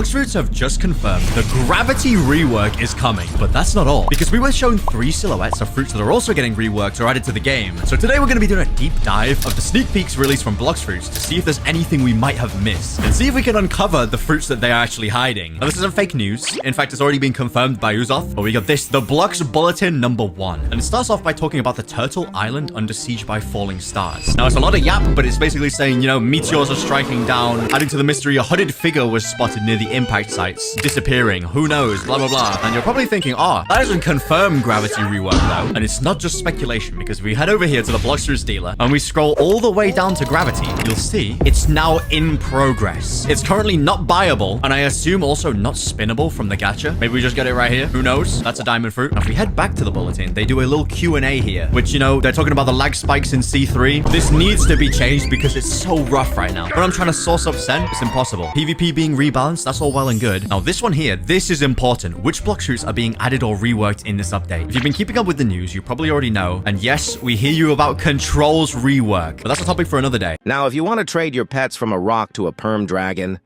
Bloxfruits have just confirmed the gravity rework is coming, but that's not all, because we were shown 3 silhouettes of fruits that are also getting reworked or added to the game. So today we're going to be doing a deep dive of the sneak peeks released from Bloxfruits to see if there's anything we might have missed, and see if we can uncover the fruits that they are actually hiding. Now, this isn't fake news. In fact, it's already been confirmed by Uzoth, but we got this, the Blox Bulletin number 1. And it starts off by talking about the Turtle Island under siege by falling stars. Now, it's a lot of yap, but it's basically saying, you know, meteors are striking down. Adding to the mystery, a hooded figure was spotted near the impact sites, disappearing. Who knows? Blah, blah, blah. And you're probably thinking, that doesn't confirm gravity rework, though. And it's not just speculation, because if we head over here to the Bloxfruits dealer and we scroll all the way down to gravity, you'll see it's now in progress. It's currently not buyable, and I assume also not spinnable from the gacha. Maybe we just get it right here. Who knows? That's a diamond fruit. Now, if we head back to the bulletin, they do a little Q&A here, which, you know, they're talking about the lag spikes in C3. This needs to be changed because it's so rough right now. When I'm trying to source up send, it's impossible. PvP being rebalanced, that's all well and good. Now, this one here, this is important. Which Bloxfruits are being added or reworked in this update? If you've been keeping up with the news, you probably already know. And yes, we hear you about controls rework, but that's a topic for another day. Now, if you want to trade your pets from a rock to a perm dragon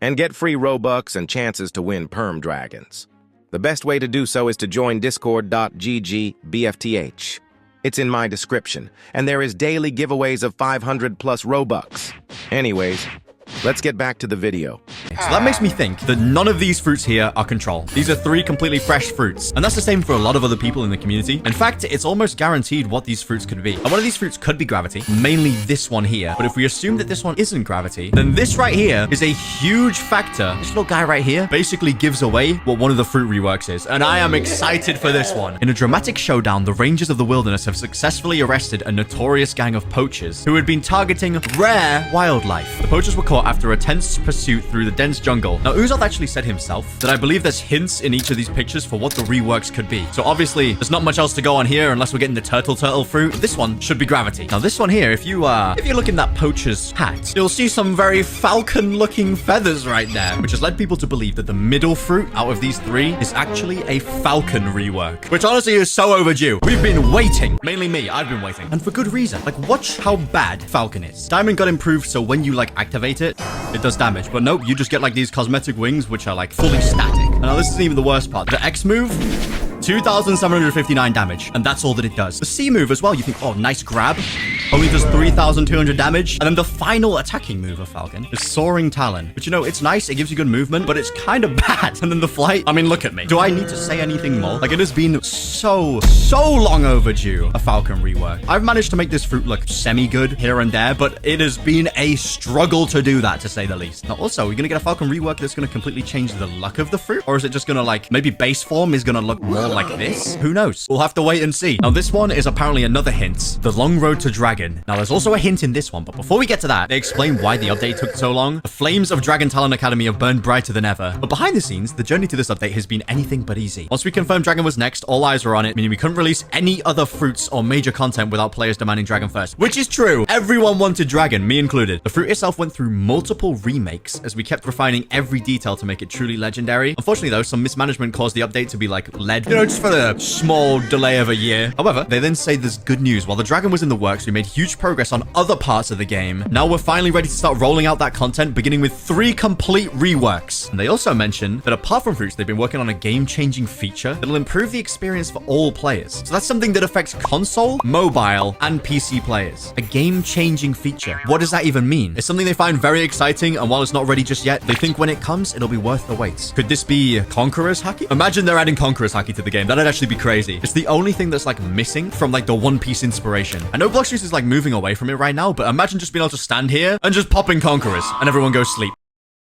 and get free Robux and chances to win perm dragons, the best way to do so is to join discord.gg/BFTH. It's in my description, and there is daily giveaways of 500 plus Robux. Anyways, let's get back to the video. So that makes me think that none of these fruits here are control. These are 3 completely fresh fruits. And that's the same for a lot of other people in the community. In fact, it's almost guaranteed what these fruits could be. And one of these fruits could be gravity, mainly this one here. But if we assume that this one isn't gravity, then this right here is a huge factor. This little guy right here basically gives away what one of the fruit reworks is. And I am excited for this one. In a dramatic showdown, the Rangers of the Wilderness have successfully arrested a notorious gang of poachers who had been targeting rare wildlife. The poachers were caught after a tense pursuit through the dense jungle. Now, Uzoth actually said himself that I believe there's hints in each of these pictures for what the reworks could be. So obviously, there's not much else to go on here unless we're getting the turtle fruit. This one should be gravity. Now, this one here, if you look in that poacher's hat, you'll see some very falcon-looking feathers right there, which has led people to believe that the middle fruit out of these 3 is actually a falcon rework, which honestly is so overdue. We've been waiting. Mainly me. I've been waiting. And for good reason. Like, watch how bad falcon is. Diamond got improved, so when you, like, activate it, it does damage. But nope, you just get like these cosmetic wings, which are like fully static. And now this isn't even the worst part. The X move, 2,759 damage, and that's all that it does. The C move as well, you think, oh, nice grab, only does 3,200 damage. And then the final attacking move of Falcon is Soaring Talon, which, you know, it's nice, it gives you good movement, but it's kind of bad. And then the flight, I mean, look at me. Do I need to say anything more? Like, it has been so long overdue, a Falcon rework. I've managed to make this fruit look semi-good here and there, but it has been a struggle to do that, to say the least. Now, also, we're gonna get a Falcon rework that's gonna completely change the luck of the fruit, or is it just gonna, like, maybe base form is gonna look more like this? Who knows? We'll have to wait and see. Now, this one is apparently another hint. The Long Road to Dragon. Now, there's also a hint in this one, but before we get to that, they explain why the update took so long. The flames of Dragon Talon Academy have burned brighter than ever. But behind the scenes, the journey to this update has been anything but easy. Once we confirmed Dragon was next, all eyes were on it, meaning we couldn't release any other fruits or major content without players demanding Dragon first. Which is true. Everyone wanted Dragon, me included. The fruit itself went through multiple remakes as we kept refining every detail to make it truly legendary. Unfortunately, though, some mismanagement caused the update to be like LED, you know, just for the small delay of a year. However, they then say there's good news. While the Dragon was in the works, we made huge progress on other parts of the game. Now we're finally ready to start rolling out that content, beginning with 3 complete reworks. And they also mention that apart from fruits, they've been working on a game-changing feature that'll improve the experience for all players. So that's something that affects console, mobile, and PC players. A game-changing feature. What does that even mean? It's something they find very exciting, and while it's not ready just yet, they think when it comes, it'll be worth the wait. Could this be Conqueror's Haki? Imagine they're adding Conqueror's Haki to the game. That'd actually be crazy. It's the only thing that's like missing from like the One Piece inspiration. I know Bloxfruits is like moving away from it right now, but imagine just being able to stand here and just popping Conquerors and everyone goes sleep.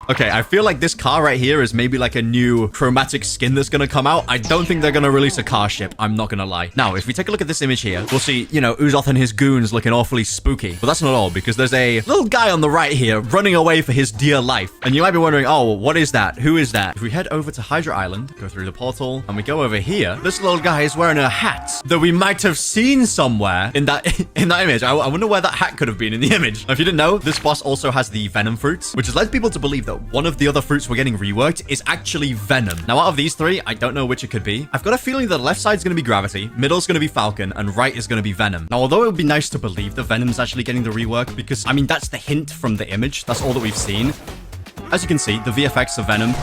Okay, I feel like this car right here is maybe like a new chromatic skin that's gonna come out. I don't think they're gonna release a car ship. I'm not gonna lie. Now, if we take a look at this image here, we'll see, you know, Uzoth and his goons looking awfully spooky. But that's not all, because there's a little guy on the right here running away for his dear life. And you might be wondering, oh, what is that? Who is that? If we head over to Hydra Island, go through the portal, and we go over here, this little guy is wearing a hat that we might have seen somewhere in that image. I wonder where that hat could have been in the image. Now, if you didn't know, this boss also has the venom fruits, which has led people to believe that one of the other fruits we're getting reworked is actually venom. Now, out of these 3, I don't know which it could be. I've got a feeling that the left side's going to be gravity, middle's going to be falcon, and right is going to be venom. Now, although it would be nice to believe that venom's actually getting the rework, because, I mean, that's the hint from the image. That's all that we've seen. as you can see, the VFX of Venom,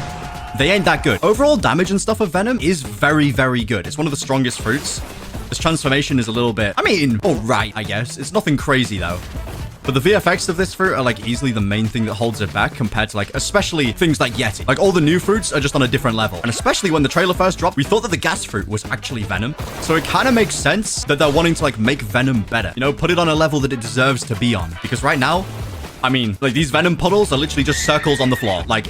they ain't that good. Overall damage and stuff of Venom is very, very good. It's one of the strongest fruits. This transformation is a little bit, I mean, all right, I guess. It's nothing crazy, though. But the VFX of this fruit are like easily the main thing that holds it back compared to like, especially things like Yeti. Like all the new fruits are just on a different level. And especially when the trailer first dropped, we thought that the gas fruit was actually Venom. So it kind of makes sense that they're wanting to like make Venom better. You know, put it on a level that it deserves to be on. Because right now, I mean, like these Venom puddles are literally just circles on the floor. Like,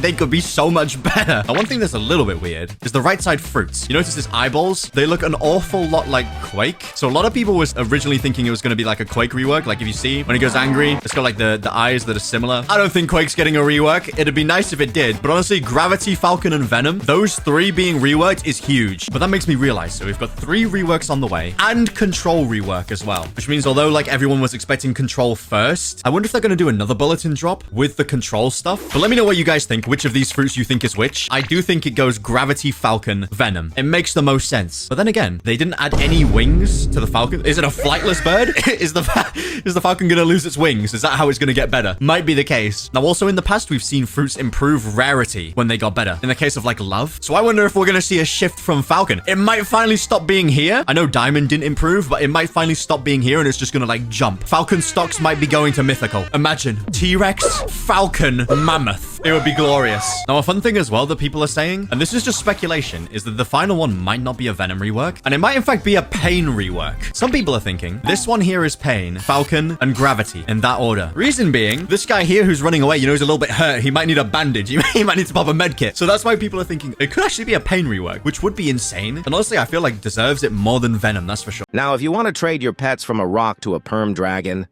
they could be so much better. Now, one thing that's a little bit weird is the right side fruits. You notice his eyeballs? They look an awful lot like Quake. So a lot of people was originally thinking it was going to be like a Quake rework. Like if you see when he goes angry, it's got like the eyes that are similar. I don't think Quake's getting a rework. It'd be nice if it did. But honestly, Gravity, Falcon, and Venom, those three being reworked is huge. But that makes me realize, so we've got 3 reworks on the way and Control rework as well. Which means although like everyone was expecting Control first, I wonder if they're going to do another bulletin drop with the Control stuff. But let me know what you guys think, which of these fruits you think is which. I do think it goes Gravity, Falcon, Venom. It makes the most sense. But then again, they didn't add any wings to the Falcon. Is it a flightless bird? is the Falcon gonna lose its wings? Is that how it's gonna get better? Might be the case. Now also in the past, we've seen fruits improve rarity when they got better. In the case of like love. So I wonder if we're gonna see a shift from Falcon. It might finally stop being here. I know Diamond didn't improve, but it might finally stop being here and it's just gonna like jump. Falcon stocks might be going to mythical. Imagine T-Rex, Falcon, Mammoth. It would be glorious. Now, a fun thing as well that people are saying, and this is just speculation, is that the final one might not be a Venom rework, and it might in fact be a Pain rework. Some people are thinking this one here is Pain, Falcon, and Gravity in that order. Reason being, this guy here who's running away, you know, he's a little bit hurt. He might need a bandage. He might need to pop a med kit. So that's why people are thinking it could actually be a Pain rework, which would be insane. And honestly, I feel like deserves it more than Venom, that's for sure. Now, if you want to trade your pets from a rock to a perm dragon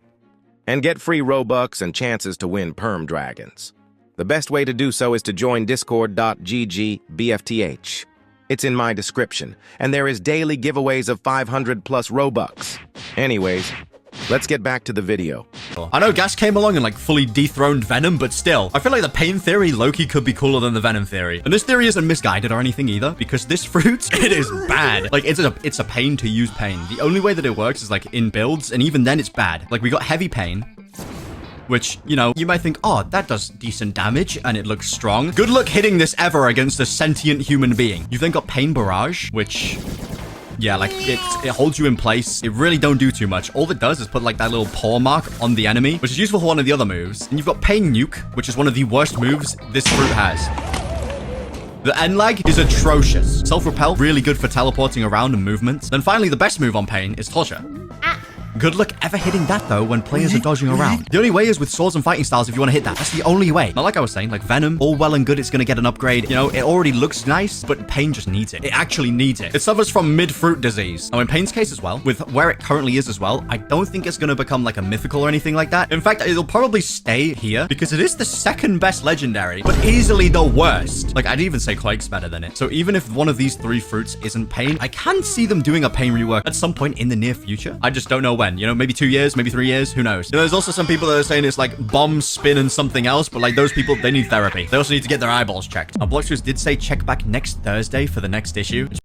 and get free Robux and chances to win perm dragons, the best way to do so is to join discord.gg BFTH. It's in my description, and there is daily giveaways of 500 plus Robux. Anyways, let's get back to the video. I know Gas came along and like fully dethroned Venom, but still, I feel like the Pain theory low-key could be cooler than the Venom theory. And this theory isn't misguided or anything either, because this fruit, it is bad. Like it's a pain to use Pain. The only way that it works is like in builds, and even then it's bad. Like we got heavy Pain, which, you know, you might think, oh, that does decent damage and it looks strong. Good luck hitting this ever against a sentient human being. You've then got Pain Barrage, which, yeah, like it holds you in place. It really don't do too much. All it does is put like that little paw mark on the enemy, which is useful for one of the other moves. And you've got Pain Nuke, which is one of the worst moves this fruit has. The end lag is atrocious. Self-repel, really good for teleporting around and movement. Then finally, the best move on Pain is Torture. Good luck ever hitting that, though, when players are dodging around. The only way is with swords and fighting styles if you want to hit that. That's the only way. Now, like I was saying, like Venom, all well and good, it's going to get an upgrade. You know, it already looks nice, but Pain just needs it. It actually needs it. It suffers from mid-fruit disease. Now, in Pain's case as well, with where it currently is as well, I don't think it's going to become like a mythical or anything like that. In fact, it'll probably stay here because it is the second best legendary, but easily the worst. Like, I'd even say Quake's better than it. So even if one of these 3 fruits isn't Pain, I can see them doing a Pain rework at some point in the near future. I just don't know when. You know, maybe 2 years, maybe 3 years, who knows? You know, there's also some people that are saying it's like bomb, spin, and something else, but like those people, they need therapy. They also need to get their eyeballs checked. Now, Bloxfruits did say check back next Thursday for the next issue.